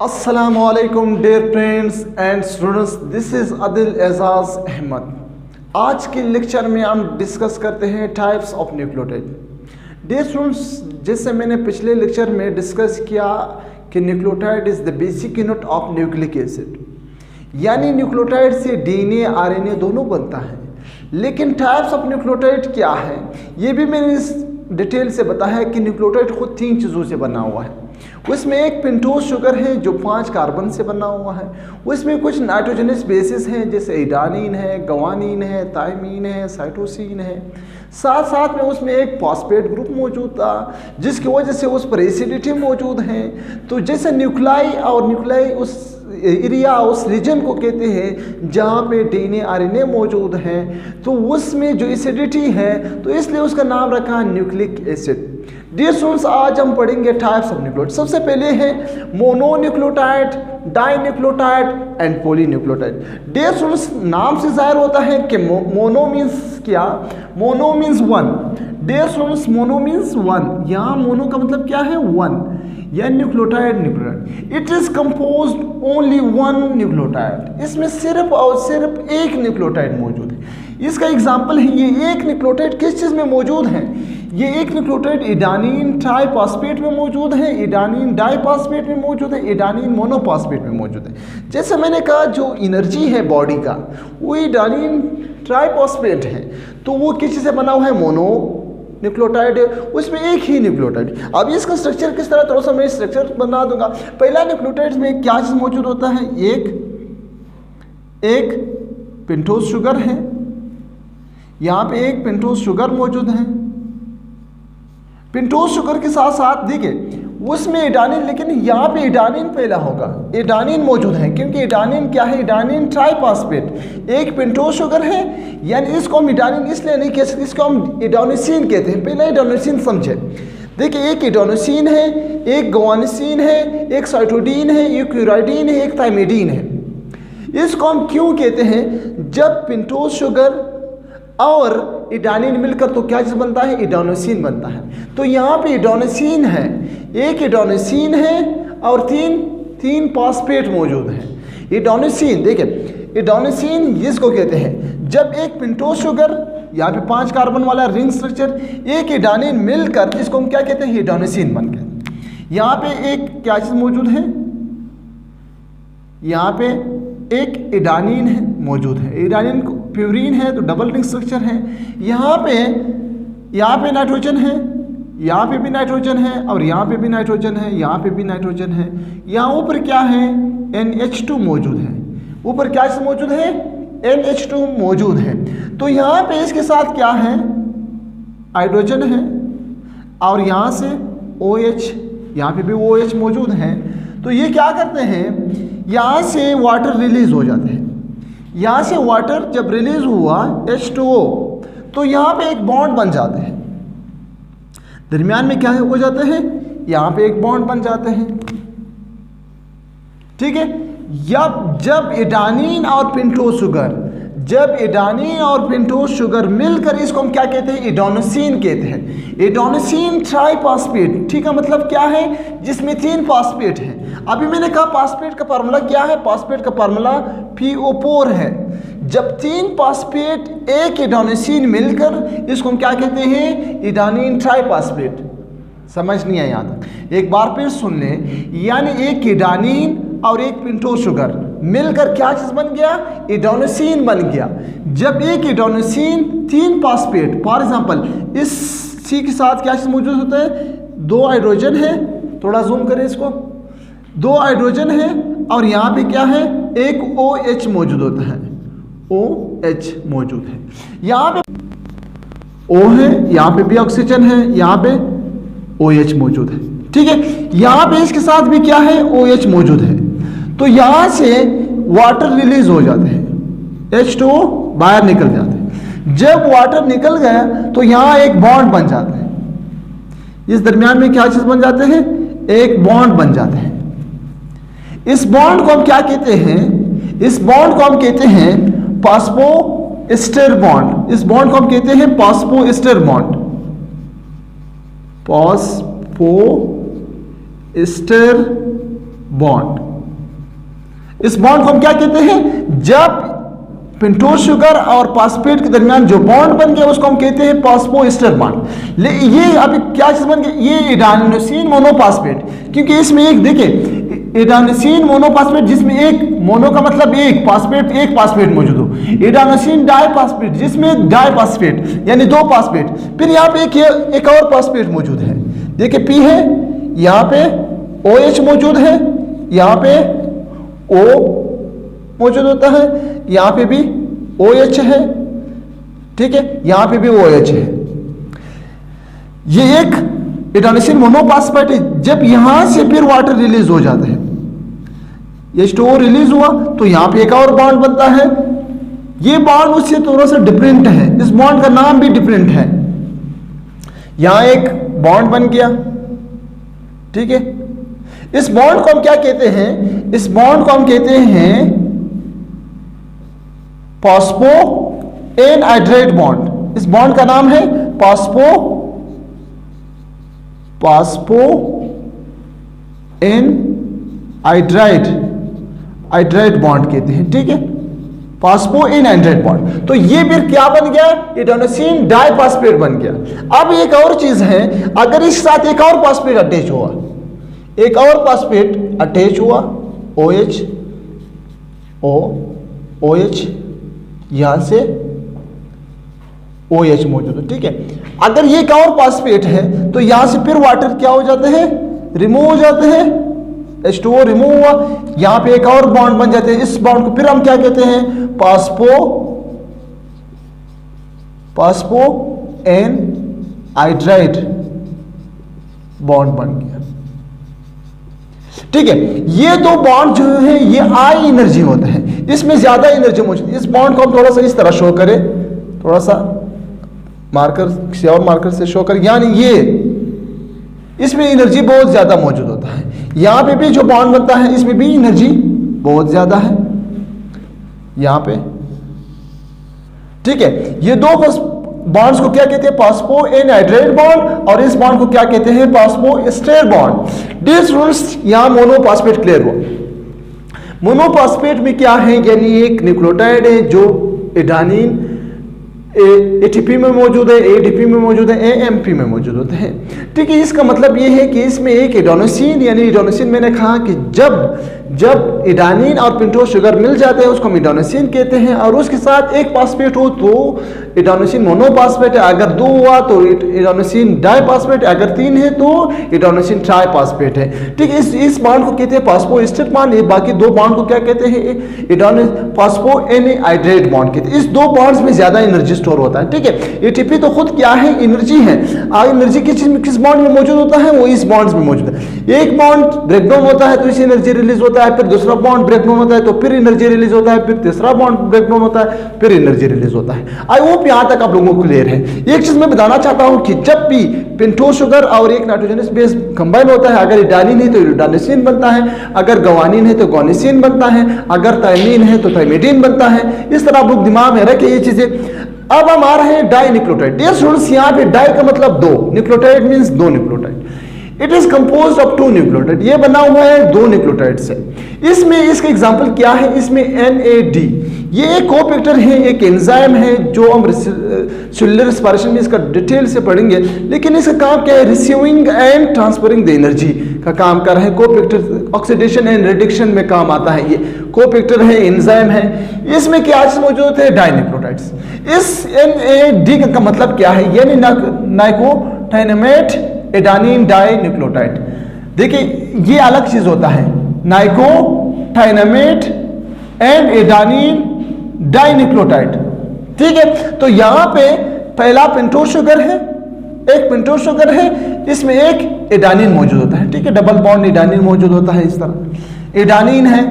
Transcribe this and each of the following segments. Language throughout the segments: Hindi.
अस्सलामुअलैकुम dear friends and students, this is Adil Ejaz Ahmad. आज के लेक्चर में हम डिस्कस करते हैं types of nucleotide. Dear students, जैसे मैंने पिछले लेक्चर में डिस्कस किया कि nucleotide is the basic unit of nucleic acid, यानी न्यूक्लियोटाइड से डीएनए आरएनए दोनों बनता है। लेकिन टाइप्स ऑफ न्यूक्लियोटाइड क्या है ये भी मैंने इस डिटेल से बताया कि न्यूक्लियोटाइड खुद 3 चीज़ों से बना हुआ है। उसमें एक पेंटोज शुगर है जो 5 कार्बन से बना हुआ है। उसमें कुछ नाइट्रोजनस बेसिस हैं जैसे एडानिन है, गवानीन है, थायमीन है, साइटोसिन है। साथ साथ में उसमें एक फॉस्फेट ग्रुप मौजूद था जिसकी वजह से उस पर एसिडिटी मौजूद है। तो जैसे न्यूक्लाई और न्यूक्लाई उस एरिया उस रीजन को कहते हैं जहाँ पे डीएनए आरएनए मौजूद हैं, तो उसमें जो एसिडिटी है तो इसलिए उसका नाम रखा न्यूक्लिक एसिड। डियर स्टूडेंट्स, आज हम पढ़ेंगे टाइप्स ऑफ न्यूक्लियोटाइड। सबसे पहले है mononucleotide, dinucleotide and polynucleotide. Dear students, नाम से जाहिर होता है कि मोनो मीन्स क्या? Mono means 1। Dear students, mono means 1। यहाँ मोनो का मतलब क्या है? 1। या nucleotide it is composed only 1 nucleotide. इसमें सिर्फ और सिर्फ एक न्यूक्लियोटाइड मौजूद है। इसका एग्जांपल है ये एक न्यूक्लियोटाइड किस चीज़ में मौजूद है? ये एक न्यूक्लियोटाइड एडानिन ट्राइफॉस्फेट में मौजूद है, एडानिन डाइफॉस्फेट में मौजूद है, एडानिन मोनोफॉस्फेट में मौजूद है। जैसे मैंने कहा जो एनर्जी है बॉडी का वो एडानिन ट्राइफॉस्फेट है, तो वो किस चीज़ से बना हुआ है? मोनो न्यूक्लियोटाइड है, उसमें एक ही न्यूक्लियोटाइड। अब इसका स्ट्रक्चर किस तरह, थोड़ा सा मैं स्ट्रक्चर बना दूंगा। पहला न्यूक्लियोटाइड में क्या चीज़ मौजूद होता है? एक पेंटोज शुगर है, यहाँ पे एक पेंटोज शुगर मौजूद है। पेंटोज शुगर के साथ साथ देखिए उसमें एडानिन, लेकिन यहाँ पे एडानिन पहला होगा, एडानिन मौजूद है क्योंकि एडानिन क्या है? Adenine triphosphate. एक पेंटोज शुगर है, यानी इसको हम एडानिन इसलिए नहीं कह सकते, इसको हम एडोनिसिन कहते हैं। पहले एडोनिसिन समझे। देखिए एक एडोनिसिन है, एक गवानिसिन है, एक साइटोडीन है, एक यूराइडीन है, एक थाइमिडीन है। इसको हम क्यों कहते हैं? जब पेंटोज शुगर और एडानिन मिलकर तो क्या चीज़ बनता है? एडोनिसिन बनता है। तो यहाँ पे एडोनिसिन है, एक एडोनिसिन है और तीन फॉस्फेट मौजूद है। एडोनिसिन, देखिए एडोनिसिन जिसको कहते हैं जब एक पेंटोज शुगर, यहाँ पे 5 कार्बन वाला रिंग स्ट्रक्चर, एक एडानिन मिलकर इसको हम क्या कहते हैं? एडोनिसिन बन गया। यहाँ पे एक क्या चीज़ मौजूद है? यहाँ पे एक एडानिन है मौजूद है। एडानिन प्यूरिन है तो डबल रिंग स्ट्रक्चर है। यहाँ पे नाइट्रोजन है, यहाँ पे भी नाइट्रोजन है और यहाँ पे भी नाइट्रोजन है, यहाँ पे भी नाइट्रोजन है। यहाँ ऊपर क्या है? NH2 मौजूद है। ऊपर क्या चीज़ मौजूद है? NH2 मौजूद है। तो यहाँ पे इसके साथ क्या है? हाइड्रोजन है और यहाँ से OH, यहाँ पे भी OH मौजूद है। तो ये क्या करते हैं? यहाँ से वाटर रिलीज हो जाते हैं। यहाँ से वाटर जब रिलीज हुआ H2O, तो यहाँ पे एक बॉन्ड बन जाते हैं। दरमियान में क्या हो जाते हैं? यहाँ पे एक बॉन्ड बन जाते हैं। ठीक है। जब एडानिन और पेंटोज शुगर मिलकर इसको हम क्या कहते हैं? एडोनिसिन कहते हैं। एडोनिसिन ट्राइफॉस्फेट, ठीक है, मतलब क्या है? जिसमें 3 फॉस्फेट हैं। अभी मैंने कहा फॉस्फेट का फार्मूला क्या है? फॉस्फेट का फार्मूला PO4 है। जब 3 फॉस्फेट एक एडोनिसिन मिलकर इसको हम क्या कहते हैं? Adenine triphosphate. समझ नहीं आया यहाँ तक? एक बार फिर सुन लें, यानी एक एडानिन और एक पेंटोज शुगर मिलकर क्या चीज़ बन गया? एडोनिसिन बन गया। जब एक एडोनिसिन 3 फॉस्फेट, फॉर एग्जांपल इस C के साथ क्या चीज़ मौजूद होता है? 2 हाइड्रोजन है, थोड़ा जूम करें इसको, 2 हाइड्रोजन है और यहाँ पे क्या है? एक OH मौजूद होता है, OH मौजूद है। यहाँ पे O है, यहाँ पे भी ऑक्सीजन है, यहाँ पे OH मौजूद है। ठीक है। यहाँ पे इसके साथ भी क्या है? OH मौजूद है। तो यहाँ से वाटर रिलीज हो जाते हैं, H2O बाहर निकल जाते हैं। जब वाटर निकल गया तो यहाँ एक बॉन्ड बन जाता है। इस दरमियान में क्या चीज बन जाते हैं? एक बॉन्ड बन जाते हैं। इस बॉन्ड को हम क्या कहते हैं? इस बॉन्ड को हम कहते हैं फॉस्फोएस्टर बॉन्ड। इस बॉन्ड को हम कहते हैं फॉस्फोएस्टर बॉन्ड। Phosphoester bond. इस बॉन्ड को हम क्या कहते हैं? जब पेंटोज शुगर और फॉस्फेट के दरमियान जो बॉन्ड बन गया उसको हम कहते हैं फॉस्फोएस्टर बॉन्ड। ये अभी क्या चीज बन गया? ये एडेनोसिन मोनोफॉस्फेट, क्योंकि इसमें एक देखिए एडेनोसिन मोनोफॉस्फेट जिसमें एक मोनो का मतलब एक फास्फेट मौजूद हो, एडेनोसिन डाइफॉस्फेट जिसमें डाइफॉस्फेट यानी दो फॉस्फेट, फिर यहाँ पे एक और फॉस्फेट मौजूद है। देखिए P है, यहाँ पे OH मौजूद है, यहाँ पे O मौजूद होता है, यहाँ पे भी OH है, ठीक है, यहाँ पे भी OH है। ये एक एडेनोसिन मोनोफॉस्फेट है। जब यहां से फिर वाटर रिलीज हो जाता है, H2O रिलीज हुआ तो यहाँ पे एक और बॉन्ड बनता है। ये बॉन्ड उससे थोड़ा सा डिफरेंट है, इस बॉन्ड का नाम भी डिफरेंट है। यहां एक बॉन्ड बन गया, ठीक है। इस बॉन्ड को हम क्या कहते हैं? इस बॉन्ड को हम कहते हैं फॉस्फो एनहाइड्राइड बॉन्ड। इस बॉन्ड का नाम है फॉस्फो एनहाइड्राइड बॉन्ड कहते हैं, ठीक है, फॉस्फो एनहाइड्राइड बॉन्ड। तो ये फिर क्या बन गया? एडेनोसिन डाइफॉस्फेट बन गया। अब एक और चीज है, अगर इस साथ एक और फॉस्फेट अटैच हुआ, एक और फॉस्फेट अटैच हुआ, OH OH यहां से OH मौजूद है, ठीक है। अगर ये एक और फॉस्फेट है तो यहां से फिर वाटर क्या हो जाते हैं? रिमूव हो जाते हैं, H2O रिमूव हुआ, यहां पे एक और बॉन्ड बन जाते हैं। इस बॉन्ड को फिर हम क्या कहते हैं? फॉस्फो एनहाइड्राइड बॉन्ड बन गया, ठीक है। ये दो बॉन्ड जो है ये हाई एनर्जी होते हैं, इसमें ज्यादा एनर्जी मौजूद है। इस बॉन्ड को हम थोड़ा सा इस तरह शो करें, थोड़ा सा मार्कर किसी और मार्कर से शो करें, यानी ये इसमें एनर्जी बहुत ज्यादा मौजूद होता है। यहां पे भी जो बॉन्ड बनता है इसमें भी एनर्जी बहुत ज्यादा है, यहां पे, ठीक है। ये दो बॉन्ड्स को क्या कहते हैं? फॉस्फो एनहाइड्राइड बॉन्ड, और इस बॉन्ड को क्या कहते हैं? Phosphoester bond. दिस रूल्स यहां मोनोफॉस्फेट क्लियर हुआ। मोनोफॉस्फेट में क्या है? यानी एक न्यूक्लियोटाइड है जो एडेनिन ATP में मौजूद है, ADP में मौजूद है, AMP में मौजूद होते हैं, ठीक है। इसका मतलब ये है कि इसमें एक एडेनोसिन, यानी एडेनोसिन मैंने कहा कि जब एडेनिन और पेंटोज शुगर मिल जाते हैं उसको हम एडेनोसिन कहते हैं, और उसके साथ एक फॉस्फेट हो तो एडेनोसिन मोनोफॉस्फेट है, अगर दो हुआ तो एडेनोसिन डाइफॉस्फेट, अगर तीन है तो एडेनोसिन ट्राइफॉस्फेट है, ठीक है। इस बॉन्ड को कहते हैं फॉस्फोएस्टर बॉन्ड। बाकी दो बॉन्ड को क्या कहते हैं? फॉस्फो एनहाइड्राइड बॉन्ड कहते हैं। इस दो बॉन्ड्स में ज्यादा एनर्जी स्टोर होता है, ठीक है। एटीपी तो खुद क्या है? एनर्जी है। एनर्जी किस बॉन्ड में मौजूद होता है? वो इस बॉन्ड्स में मौजूद है। एक बॉन्ड ब्रेकडाउन होता है तो इससे एनर्जी रिलीज होता है, फिर दूसरा बॉन्ड ब्रेकडाउन होता है तो फिर एनर्जी रिलीज होता है, फिर तीसरा बॉन्ड ब्रेकडाउन होता है, फिर एनर्जी रिलीज होता है। आई होप यहां तक आप लोगों को क्लियर है। एक चीज मैं बताना चाहता हूं कि जब भी पेंटोज शुगर और एक नाइट्रोजनस बेस कंबाइन होता है, अगर एडेनिन है तो एडेनोसिन बनता है, अगर ग्वानिन है तो ग्वानिसिन बनता है, अगर थायमिन है तो थायमिडीन बनता है। इस तरह आप लोग दिमाग में रखें ये चीजें। अब हम आ रहे हैं डाई न्यूक्लियोटाइड। डियर स्टूडेंट्स, यहाँ पे डाई का मतलब दो, न्यूक्लियोटाइड मींस दो nucleotide. It is composed of two nucleotide. ये बना हुआ है दो न्यूक्लियोटाइड से। इसमें इसका एग्जांपल क्या है? इसमें NAD, ये एक कोपेक्टर है, एक एंजाइम है जो हम सेलुलर रेस्पिरेशन में इसका डिटेल से पढ़ेंगे, लेकिन इसका काम क्या है? Receiving end transferring the energy का काम कर रहे हैं। कोपेक्टर ऑक्सीडेशन एंड रिडक्शन में काम आता है। ये कोपेक्टर है, एंजाइम है। इसमें क्या चीज मौजूद है? डाइन्यूक्लियोटाइड्स। इस NAD का मतलब क्या है? यानी नाइकोटाइनेमेट एडेनिन डाई न्यूक्लियोटाइड। देखिए ये अलग चीज होता है, नाइकोटाइनेमेट एंड एडेनिन डाई न्यूक्लियोटाइड, ठीक है। तो यहां पे पहला पेंटोज शुगर है, एक पेंटोज शुगर है, इसमें एक एडेनिन मौजूद होता है, ठीक है। डबल बॉन्ड एडेनिन मौजूद होता है। इस तरह एडेनिन है,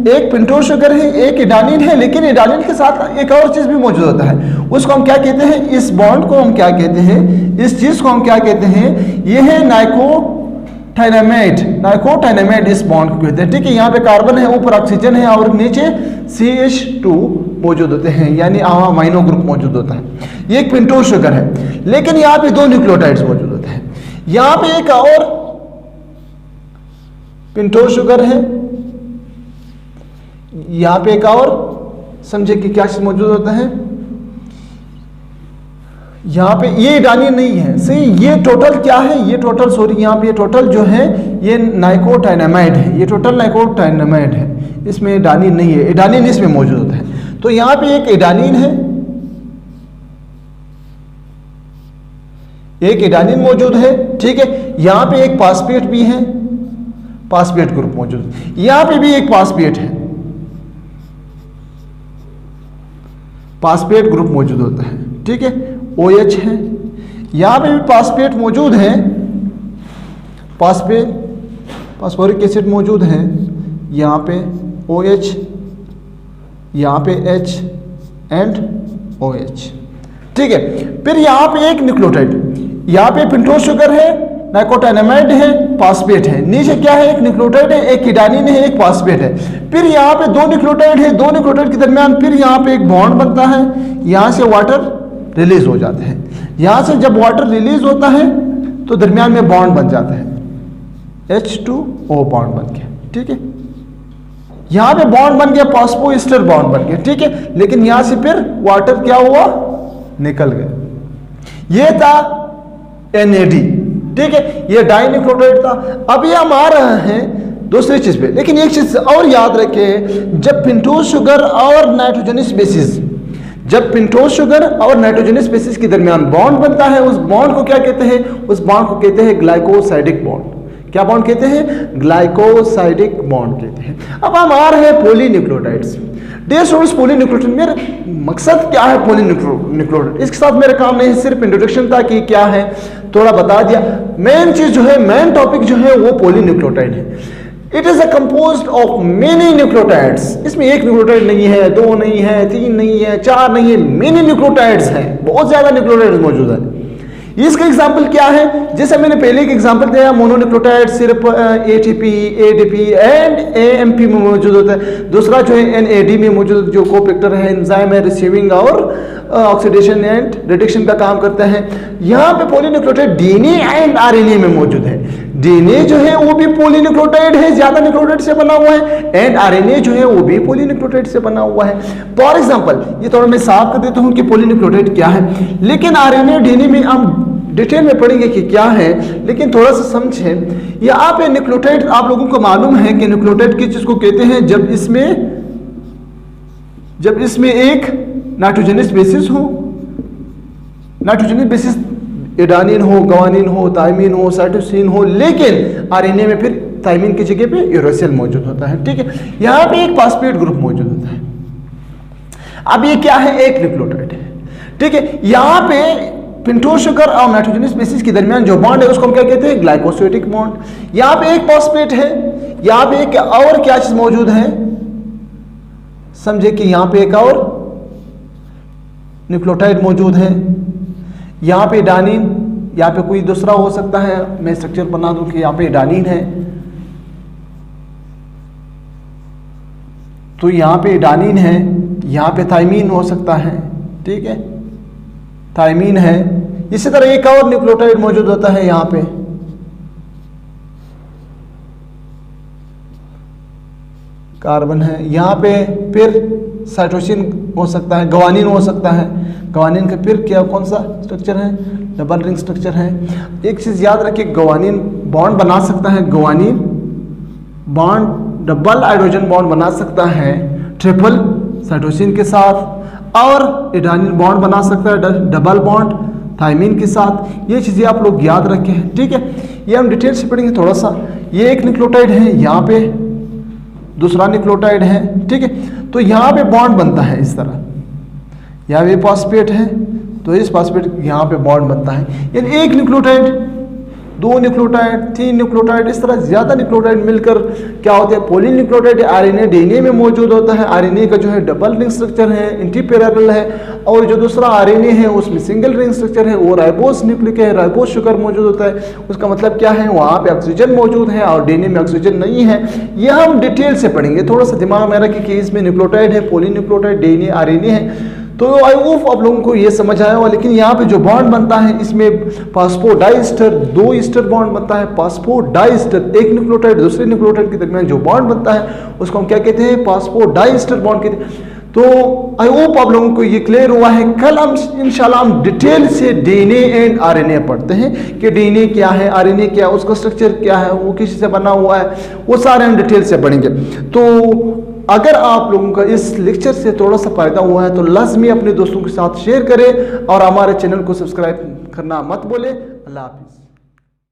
एक पेंटोज शुगर है, एक एडेनिन है, लेकिन एडेनिन के साथ एक और चीज भी मौजूद होता है। उसको हम क्या कहते हैं? इस बॉन्ड को हम क्या कहते हैं? इस चीज को हम क्या कहते हैं? ये है नाइकोटाइनेमेट। नाइकोटाइनेमेट इस बॉन्ड को कहते हैं, ठीक है। यहाँ पे कार्बन है, ऊपर ऑक्सीजन है और नीचे CH2 मौजूद होते हैं, यानी अमाइनो ग्रुप मौजूद होता है। ये एक पेंटोज शुगर है, लेकिन यहाँ पे दो न्यूक्लियोटाइड्स मौजूद होते हैं। यहाँ पे एक और पेंटोज शुगर है, यहाँ पे एक और समझे कि क्या चीज मौजूद होता है, यहाँ पे ये एडानिन नहीं है, सही। ये टोटल क्या है, ये टोटल सॉरी यहाँ पे ये टोटल जो है ये नाइकोटाइनामाइड है, ये टोटल नाइकोटाइनामाइड है, इसमें एडानिन नहीं है, एडानिन इसमें मौजूद होता है। तो यहाँ पे एक एडानिन है, एक एडानिन मौजूद है, ठीक है। यहाँ पे एक फास्फेट भी है, फास्फेट ग्रुप मौजूद है, यहाँ पे भी एक फास्फेट है, फास्फेट ग्रुप मौजूद होता है, ठीक है। OH है, यहाँ पे भी फास्फेट मौजूद है, फास्फोरिक एसिड मौजूद है, यहाँ पे OH, यहाँ पे H एंड OH, ठीक है। फिर यहाँ पे एक न्यूक्लियोटाइड, यहाँ पे पेंटोस शुगर है, नाइकोटाइनामाइड है, फास्फेट है, नीचे क्या है, एक न्यूक्लियोटाइड है, एक एडानिन है, एक फास्फेट है। फिर यहाँ पे दो न्यूक्लियोटाइड है, दो न्यूक्लियोटाइड के दरमियान फिर यहाँ पे एक बॉन्ड बनता है, यहाँ से वाटर रिलीज हो जाता है, यहाँ से जब वाटर रिलीज होता है तो दरमियान में बॉन्ड बन जाता है, H2O बॉन्ड बन गया, ठीक है। यहाँ पे बॉन्ड बन गया, फॉस्फोएस्टर बॉन्ड बन गया, ठीक है। लेकिन यहाँ से फिर वाटर क्या हुआ, निकल गया। ये था NAD, ठीक है, ये डाइन्यूक्लियोटाइड था। अभी हम आ रहे हैं दूसरी चीज पे, लेकिन एक चीज और याद रखें, जब पेंटोस शुगर और नाइट्रोजनस बेसिस, जब पेंटोस शुगर और नाइट्रोजनस बेसिस के दरमियान बॉन्ड बनता है, उस बॉन्ड को क्या कहते हैं, उस बॉन्ड को कहते हैं ग्लाइकोसाइडिक बॉन्ड। क्या बॉन्ड कहते हैं, ग्लाइकोसाइडिक बॉन्ड कहते हैं। अब हम आ रहे हैं पॉलीन्यूक्लियोटाइड्स। डियर स्टूडेंट्स, पॉलीन्यूक्लियोटाइड, मेरा मकसद क्या है पॉलीन्यूक्लियोटाइड, इसके साथ मेरा काम नहीं है, सिर्फ इंट्रोडक्शन था कि क्या है, थोड़ा बता दिया। मेन चीज जो है, मेन टॉपिक जो है वो पॉलीन्यूक्लियोटाइड है। It is a composed of many nucleotides. इसमें एक न्यूक्लियोटाइड नहीं है, दो नहीं है, तीन नहीं है, चार नहीं है, मेनी न्यूक्लियोटाइड्स हैं, बहुत ज्यादा न्यूक्लियोटाइड्स मौजूद है। इसका एग्जाम्पल क्या है, जैसे मैंने पहले एक एग्जाम्पल दिया, मोनोन्यूक्लियोटाइड सिर्फ ATP, ADP एंड AMP में मौजूद होता है। दूसरा जो है NAD में मौजूद, जो कोफैक्टर है, एंजाइम है, रिसीविंग और ऑक्सीडेशन एंड रिडक्शन का काम करता है। यहाँ पे पॉलीन्यूक्लियोटाइड DNA एंड RNA में मौजूद है। DNA जो है वो भी पॉलीन्यूक्लियोटाइड है, ज्यादा न्यूक्लियोटाइड से बना हुआ है, एंड RNA जो है वो भी पॉलीन्यूक्लियोटाइड से बना हुआ है। फॉर एग्जांपल, ये थोड़ा मैं साफ कर देता हूँ कि पॉलीन्यूक्लियोटाइड क्या है, लेकिन RNA DNA में हम डिटेल में पढ़ेंगे कि क्या है, लेकिन थोड़ा सा समझें। यहाँ पे न्यूक्लियोटाइड आप लोगों को मालूम है कि न्यूक्लियोटाइड किस चीज को कहते हैं, जब इसमें एक नाइट्रोजनस बेसिस हो, नाइट्रोजनस बेसिस एडानिन हो, ग्वानिन हो, थाइमिन हो, साइटोसिन हो, लेकिन आरएनए में फिर थाइमिन की जगह पे यूरेसिल मौजूद होता है, ठीक है। यहाँ पे एक फास्फेट ग्रुप मौजूद होता है। अब ये क्या है, एक न्यूक्लियोटाइड है, ठीक है। यहाँ पे पेंटोस शुगर और नाइट्रोजनस बेसिस के दरमियान जो बॉन्ड है उसको हम क्या कहते हैं, ग्लाइकोसाइडिक बॉन्ड। यहाँ पे एक फॉस्फेट है, यहाँ पे एक और क्या चीज मौजूद है, समझे कि यहाँ पे एक और न्यूक्लियोटाइड मौजूद है। यहाँ पे एडानिन, यहाँ पे कोई दूसरा हो सकता है, मैं स्ट्रक्चर बना दूं कि यहाँ पे एडानिन है, तो यहाँ पे एडानिन है, यहाँ पे थाइमिन हो सकता है, ठीक है, थाइमिन है। इसी तरह एक और न्यूक्लियोटाइड मौजूद होता है, यहाँ पे कार्बन है, यहाँ पे फिर साइटोसिन हो सकता है, ग्वानिन हो सकता है। ग्वानिन का फिर क्या कौन सा स्ट्रक्चर है, डबल रिंग स्ट्रक्चर है। एक चीज याद रखिए, ग्वानिन बॉन्ड बना सकता है, guanine bond double hydrogen bond बना सकता है ट्रिपल साइटोसिन के साथ, और एडानिन बॉन्ड बना सकता है डबल बॉन्ड थाइमिन के साथ। ये चीजें आप लोग याद रखें, ठीक है। ये हम डिटेल से पढ़ेंगे थोड़ा सा। ये एक न्यूक्लियोटाइड है, यहाँ पे दूसरा न्यूक्लियोटाइड है, ठीक है। तो यहाँ पे बॉन्ड बनता है इस तरह, यहाँ पे फॉस्फेट है तो इस फॉस्फेट यहाँ पे बॉन्ड बनता है। यानी एक न्यूक्लियोटाइड, दो न्यूक्लियोटाइड, तीन न्यूक्लियोटाइड, इस तरह ज्यादा न्यूक्लियोटाइड मिलकर क्या होता है, पॉलीन्यूक्लियोटाइड। आरएनए डीएनए में मौजूद होता है। आरएनए का जो है डबल रिंग स्ट्रक्चर है, एंटीपैरेलल है, और जो दूसरा आरएनए है उसमें सिंगल रिंग स्ट्रक्चर है, वो राइबोस न्यूक्लिक है, राइबोस शुगर मौजूद होता है। उसका मतलब क्या है, वहाँ पे ऑक्सीजन मौजूद है और डीएनए में ऑक्सीजन नहीं है। यह हम डिटेल से पढ़ेंगे, थोड़ा सा दिमाग में रखें कि इसमें न्यूक्लियोटाइड है, पॉलीन्यूक्लियोटाइड, डीएनए, आरएनए है। तो आई होप आप लोगों को ये समझ आया होगा। लेकिन यहाँ पे जो बॉन्ड बनता है इसमें फास्फो डाइस्टर 2 ईस्टर बॉन्ड बनता है। फास्फो डाइस्टर एक न्यूक्लियोटाइड दूसरे न्यूक्लियोटाइड के दरमियान जो बॉन्ड बनता है उसको हम क्या कहते हैं, फास्फो डाइस्टर बॉन्ड कहते हैं। तो आई होप आप लोगों को ये क्लियर हुआ है। कल हम इंशाल्लाह हम डिटेल से डीएनए एंड आरएनए पढ़ते हैं कि डीएनए क्या है, आरएनए क्या है, उसका स्ट्रक्चर क्या है, वो किसी से बना हुआ है, वो सारे हम डिटेल से पढ़ेंगे। तो अगर आप लोगों का इस लेक्चर से थोड़ा सा फायदा हुआ है तो लाजमी अपने दोस्तों के साथ शेयर करें और हमारे चैनल को सब्सक्राइब करना मत भूलें। अल्लाह हाफिज़।